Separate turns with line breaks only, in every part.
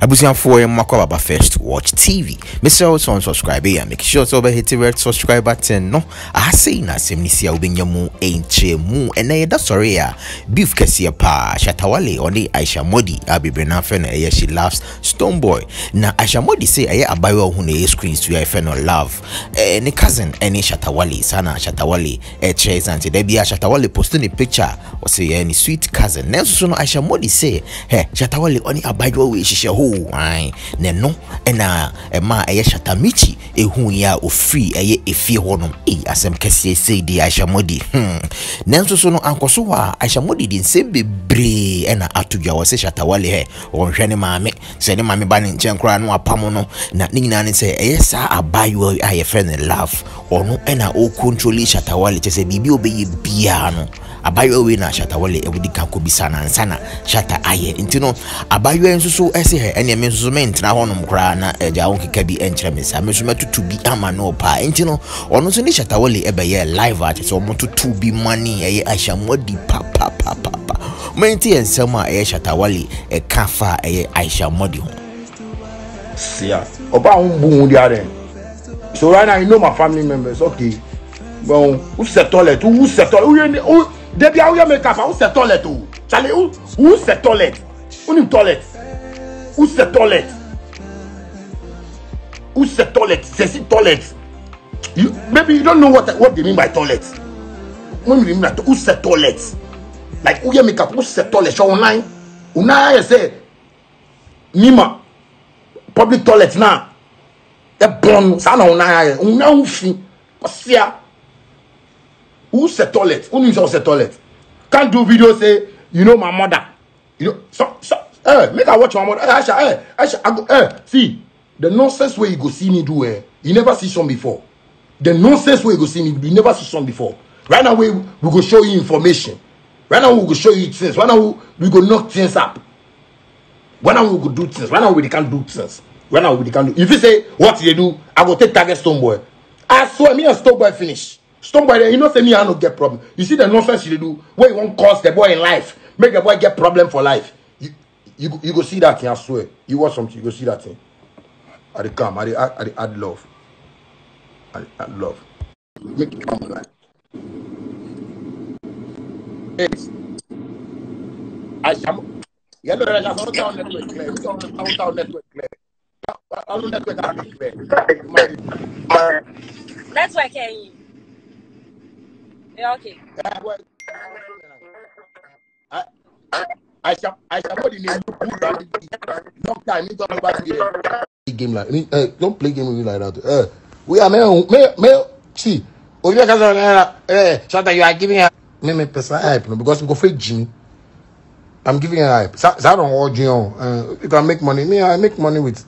Abusianfo Mako Baba First Watch TV. Mr. Also subscribe here. Make sure to hit the red subscribe button. No, I say na semnisia ubinyamu enche mu. And that's sorry ya. Beef Kessia pa Shatawale on the Aisha Modi. Abi Brenafen she loves Stonebwoy. Na Aisha Modi say aye abayo hune screens to your friend love. Any cousin any Shatawale sana Shatawale chase anti debia Shatawale posting a picture or say any sweet cousin. Nelson Aisha Modi say hey Shatawale only abayo we she ho why no ena ema eye Shatamichi ehu ya ofri eye efie honom asem kese say di Aisha Modi Nelson so no ankoso wa Aisha Modi din se bebre ena atudwa wo se Shatawale he wonhwe maame se ne maame ba ne nchen kra no apamo no na nyina ne se eye sa abayo aye friend love ono ena o control Shatawale se bibi obeye bia no abayo we na Shatawale ebudi kanko bisana ansana Shata aye intino abayo enso so ese he ene me so ment na honom kra na eja won keka bi enkyere me sa me so matutu bi ama no pa intino ono so ni Shatawale ebeye live at so motutu bi money eye Aisha Modi papa menti ensema eye Shatawale e kafa eye Aisha Modi ho
sia oba unbu ndi are so right now you know my family members okay bon who se toilet who Debi a ouye make up, who se toilet ou? Chale, who se toilet? Who ni toilet? Who se toilet? Who se toilet? C'est toilet. Maybe you don't know what they mean by toilet. When you mean that, who se toilet? Like ouye make up, who se toilet? Show online. Una say, Nima, public toilet na. E bon, sa na una ufi. Pasia. Who said toilet? Who knows the toilet? Can't do video say, you know my mother. You know, make her watch my mother. Aisha, see, the nonsense way you go see me do, you never see some before. The nonsense way you go see me do, you never see some before. Right now, we go show you information. Right now, we go show you things. Right now, we go knock things up. Right now, we go do things. Right now, we can't do things. Right now, we can't do. If you say, what they do, I go take target Stonebwoy. I swear, me and Stonebwoy finish. Stonebwoy, you know, say me, I don't get problem. You see the nonsense you do, where you won't cause the boy in life, make the boy get problem for life. You go see that thing, I swear. You watch something, you go see that thing. I come, I add love. I add love. Make it come alive. Yes. I shall. You know, I don't down network clear. We don't down network clear. I don't network clear.
Network clear. Yeah, okay.
I shall put in a long time. You don't about game like don't play game with me like that. We are male. See, Shata, you are giving her me person hype because we go fake Jimmy. I'm giving her hype. So I don't hold you on. You can make money. Me, I make money with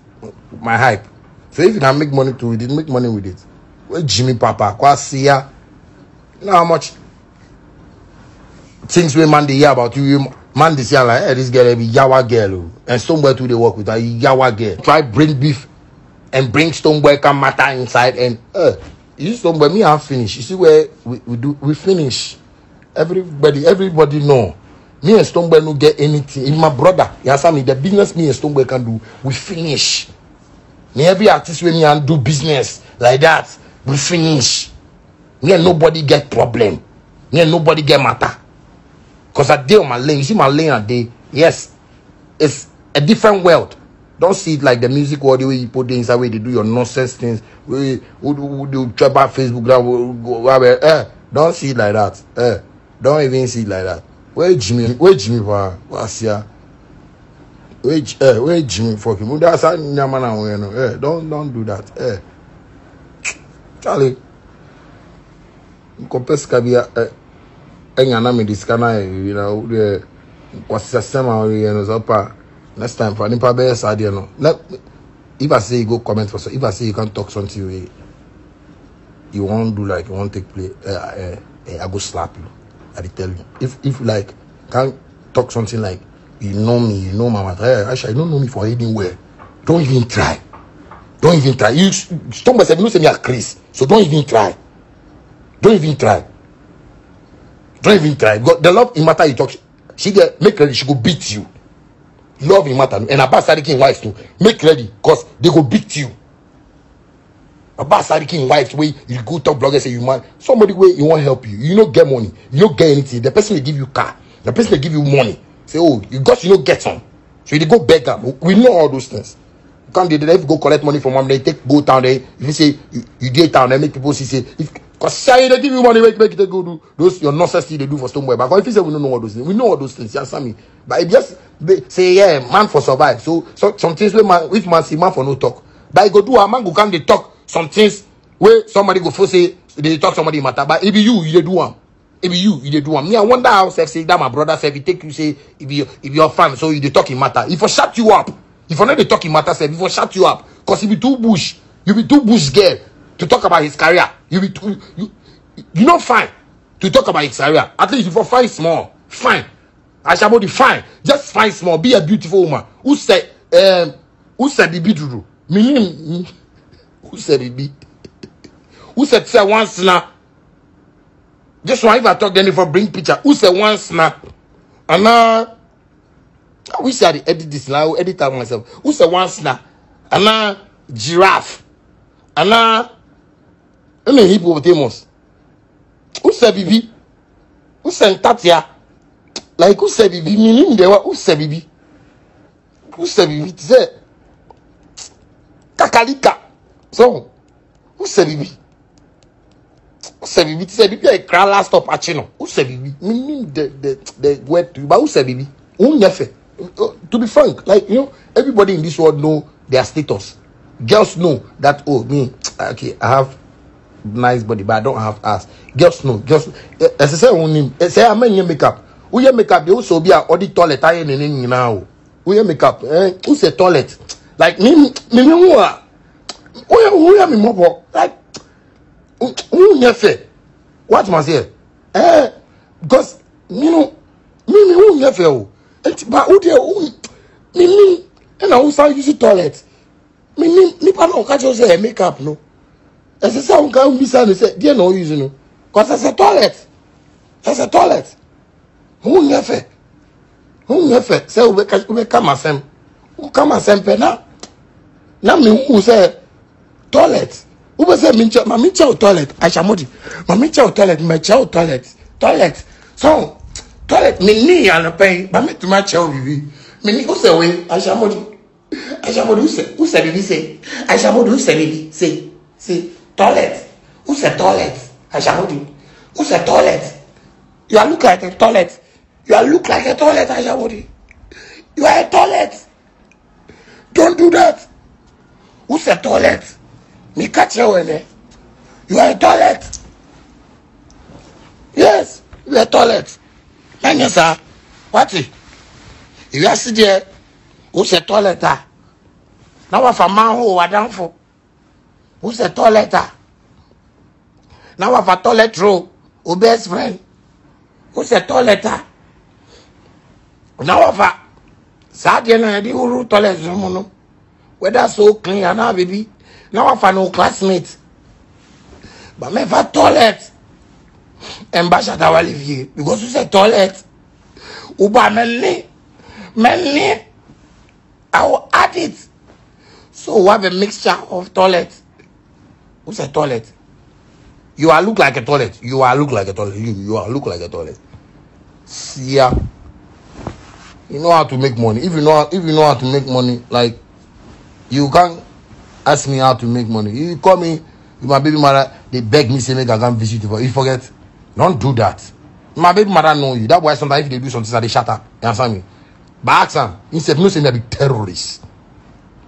my hype. So if you can make money too, we didn't make money with it. Well, Jimmy Papa, Kwasia. You know how much things we man they hear about you. Man they say like, hey, this girl be Yawa girl, and Stonebwoy too they work with her Yawa girl. Try bring beef and bring Stonebwoy come matter inside and you Stonebwoy me I'm finished. You see where we finish. Everybody know. Me and Stonebwoy no get anything. In my brother, you understand me? The business me and Stonebwoy can do, we finish. Me every artist when me and do business like that, we finish. Me and nobody get problem. Me and nobody get matter. Because I deal on my lane. You see my lane a day. Yes. It's a different world. Don't see it like the music world the way you put things away. They do your nonsense things. We do trap about Facebook. Don't see it like that. Don't even see it like that. Where Jimmy for Asia? Where Jimmy for him? That's how don't do that. Charlie. Compare bia engana me diskana you know the system you know pa next time for nipa be sad you know if I say you go comment for so if I say you can't talk something you won't do like you won't take play I go slap you I tell you if like can't talk something like you know me you know my mother actually you don't know me for anywhere don't even try you stop myself you know say me a Chris so don't even try. Don't even try. Because the love in matter you talk, she get make ready, she go beat you. Love in matter. And Abbas Sadiq wife too. Make ready, cause they go beat you. Abbas Sadiq wife way you go talk blogger say you man somebody way you won't help you. You don't get money. You don't get anything. The person will give you car. The person will give you money. Say oh you got you don't get some. So you go beg them. We know all those things. You can't they go collect money from them. They go down there. If you say you date town, they make people say if because say they give you money, make it go do those your nonsense they do for Stonebwoy. But if you say we don't know all those things, we know all those things. You understand me? But if just they say yeah, man for survive. So some things where man if man see man for no talk. But go do a man go come they talk some things where somebody go for say they talk somebody matter. But if you they do one. If you they do one. Me I wonder how say that my brother say if he take you say if you're fan so you they talking matter. If I shut you up, if I know they talking matter say if I shut you up, because you be too bush girl to talk about his career. You be too you not fine to talk about his career. At least if you find small, fine. I shall body fine. Just find small. Be a beautiful woman. Who said Bibi Dudu? Meaning who said Bibi? Who said say once now? Just one if I talk then if I bring picture. Who said once now? And now I wish I had edit this now. I will edit out myself. Who said once now? And now giraffe. And now hippopotamus. Who said Bibi? Who said Tatia? Like who said Bibi? Meaning they were who said Bibi? Who said Bibi? Say Kakalika. So who said Bibi? Who said Bibi? Say Bibi a cry last stop achino. Who said Bibi? Meaning the word to you, but who said Bibi? Who never? To be frank, like you know, everybody in this world know their status. Girls know that oh me, okay, I have nice body, but I don't have ass. Girls know. Girls, as I say, only say I mean makeup. Who your makeup? They also be a audit toilet. I ain't in now. Who your makeup? Who say toilet? Like me who are me more like who never? What must say? Because you know me who never. But who there? Me and I also use toilet. Me pa no catch us say makeup no. As I say, can be say, dear no use no. Because it's a toilet. It's a toilet. Who never? Say we come asem. Who come asem pe na? Na me who say toilet. Who say me chow toilet? Aishamodi. Me chow toilet. Me chow toilet. Toilet. So toilet me ni an pay. But me to my chow bibi. Me ni who say we Aishamodi. Aishamodi who say bibi say. Aishamodi who say bibi say. Toilet. Who said toilet? Aishamodi. Who said toilet? You are look like a toilet. You are look like a toilet, Aishamodi. You are a toilet. Don't do that. Who said toilet? Me catch you in there. You are a toilet. Yes, you are a toilet. Man, sir. What? If you are sitting there, who said toilet? Now if a man who are down for. Who's a toilet? Now I have a toilet roll. Who best friend? Who's a toilet? Now I have a Sadian and the whole toilet room. Whether so clean or not, baby. Now I have no classmate. But me have a toilet. And Basha Tawa Olivier. Because who's a toilet? Uba many. I will add it. So we have a mixture of toilet. Who's a toilet? You are look like a toilet. You are look like a toilet. You are look like a toilet. Yeah. You know how to make money. If you know how to make money, like you can't ask me how to make money. You call me with my baby mother, they beg me say make I come visit you. You forget. Don't do that. My baby mother know you. That's why sometimes if they do something, they shut up. You understand me? But ask them. Instead, no say they be terrorists.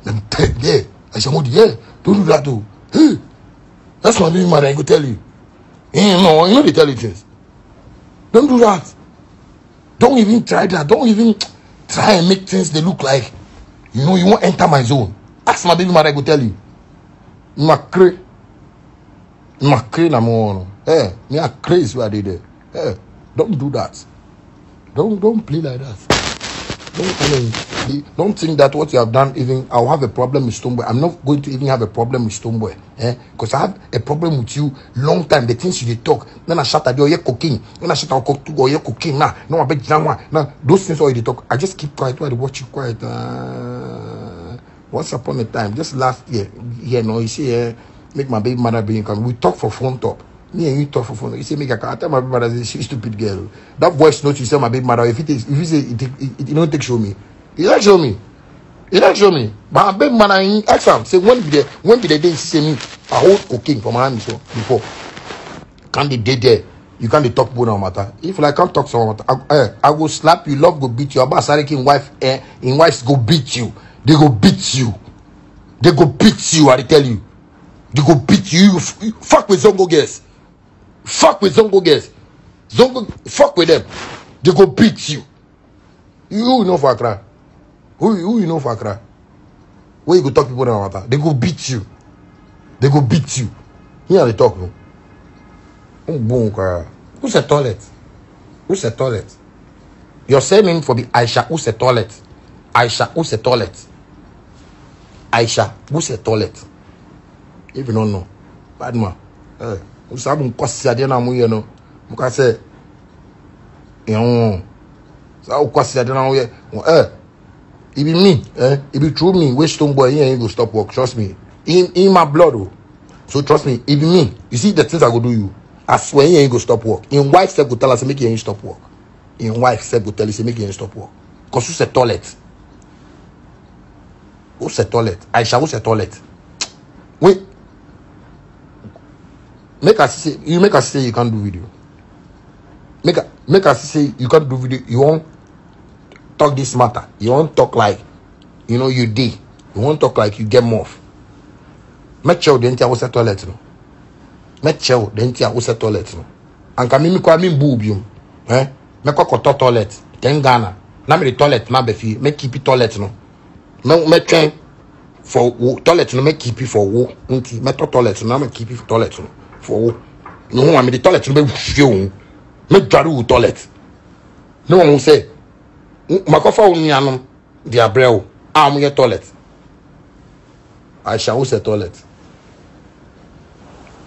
Yeah. I say, yeah, don't do that too. Hey. That's my baby mother, I go tell you. No, you know they tell you things. Don't do that. Don't even try that. Don't even try and make things they look like. You know, you won't enter my zone. Ask my baby mother, I go tell you. Macre na mo. Eh, me are crazy what they there. Eh, don't do that. Don't play like that. Don't Don't think that what you have done, even I'll have a problem with Stonebwoy. I'm not going to even have a problem with Stonebwoy. Because I have a problem with you long time. The things you talk. Then I shout at you, you're cooking. Then I shout out or you're cooking. Now, no, I bet you now. Those things all you talk. I just keep quiet while I watch you quiet. Once upon a time, just last year, you see, make my baby mother being come. We talk for phone talk. Me and you talk for phone. You say, make a car. I tell my baby mother, she's stupid girl. That voice note you say, my baby mother, if you say, it don't take show me. It don't show me. It don't show me. But my baby mother, ask him, say, when be the day she say me, I hold cocaine for my hand so before. Can't they day there? You can't talk about no matter. If I can't talk so matter, I will slap you, love go beat you. About Sariki in wives go beat you. They go beat you. They go beat you, I tell you. They go beat you. You fuck with Zongo girls. Fuck with Zongo girls. Zongo, fuck with them. They go beat you. You know for Accra. Who you know for Accra? Where you go talk people about that? They go beat you. They go beat you. Here they talk no. Who's a toilet? Who's a toilet? Your surname for the Aisha. Who's a toilet? Aisha. Who's a toilet? Aisha. Who's a toilet? If you don't know, bad man. Who's having costs at the end of the year? Because say, you know, so costs at the end of the year. It be me, it be true me. Wait, Stonebwoy, he ain't go stop work. Trust me. In my blood, oh. So trust me. It be me. You see the things I go do you. I swear he ain't go stop work. In wife said go tell us make you ain't stop work. In wife said go tell us make you ain't stop work. Cause who's a toilet? Who's a toilet? Aisha, who's a toilet? Wait. Make us say you can't do video. Make us say you can't do video. You won't talk this matter. You won't talk like you know you did. You won't talk like you get more. Make sure the entire was a toilet. No. Make sure the entire was a toilet. No. And can me kwa me boobium. Me kwa koto toilet. Then Ghana. Na me the toilet na befi. Me keep it toilet no. Me train for toilet no. Me keep it for wo. Nti me to toilet no. Me keep it for toilet no. For no one me the toilet no be fio. Me dwaru toilet. No one will say. Makofa unianum the abreu. I'm your toilet. I shall say toilet.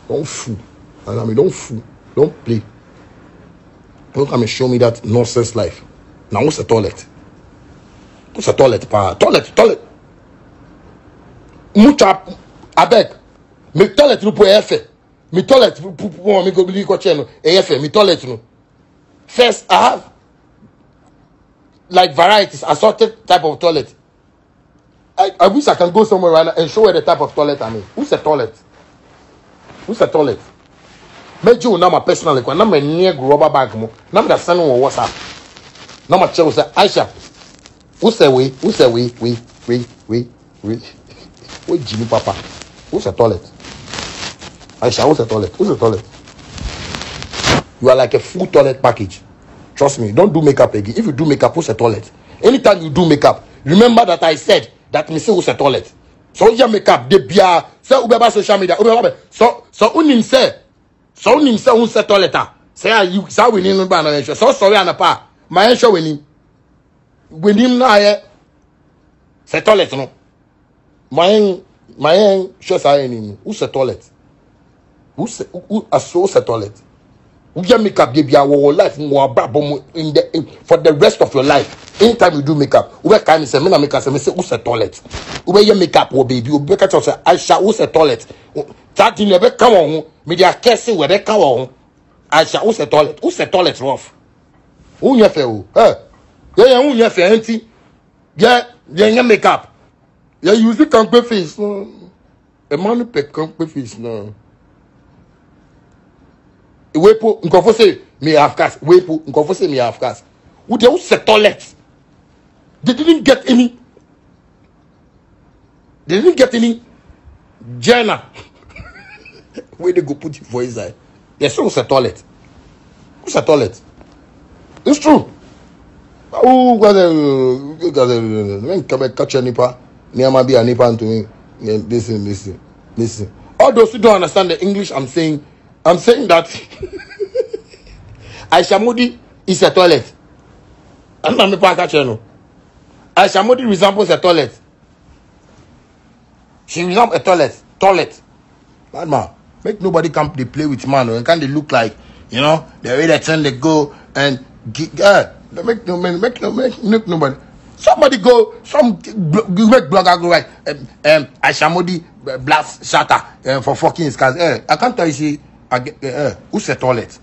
Don't fool. I mean, don't fool. Don't play. Don't come and show me that nonsense life. Now what's a toilet? What's a toilet? Toilet. Mucha I beg. Me toilet no po efe. Me toilet me go believe ko cheno. Efe me toilet no. First I have like varieties, assorted type of toilet. I wish I can go somewhere right now and show you the type of toilet I mean. Who's a toilet? Who's a toilet? Make you now my personal request. Now my near rubber bag mo. Now the sending on WhatsApp. Now my chair will say Aisha. Who's a way? Who's a way? Wait, Jimmy Papa. Who's a toilet? Aisha, who's a toilet? Who's a toilet? You are like a full toilet package. Trust me, don't do makeup again. If you do makeup, who's a toilet? Anytime you do makeup, remember that I said that me say who's a toilet. So your makeup, they be say ubeba social media. So unim say who's a toilet. Say you say we need no ban. So sorry anapa. My show when him na here. Say toilet no. My show say him. Who's a toilet? Who's a toilet? You makeup baby our life for the rest of your life. Anytime you do makeup, we can say me na makeup say who's a toilet. We your makeup oh baby, we catch us say Aisha who's a toilet. That thing never come on. Me dey curse we dey come on. Aisha who's a toilet? Who's a toilet rough? Who you fe o? Yeah, who you fe anti? Yeah, your makeup. Yeah, you use it on face. A man pe on face no. Wepo nkofo say me have cast. Wepo nkofo say me have cast. Who they who's a toilet? They didn't get any. They didn't get any. Jenna. Where they go put your voice inside? Yes, who's a toilet? Who's a toilet? It's true. Oh, when come catch a nipper, near my be a nipper to me. Listen. All those who don't understand the English, I'm saying that Aisha Moody is a toilet. I'm not a catcher. No. Aisha Modi resembles a toilet. She resembles a toilet. Bad man. Make nobody come they play with man. And can they look like, you know, the way they turn they go and make nobody. Somebody go, make blogger go right. Aisha Modi blast shatter for fucking his cars. I can't tell you who's a toilet.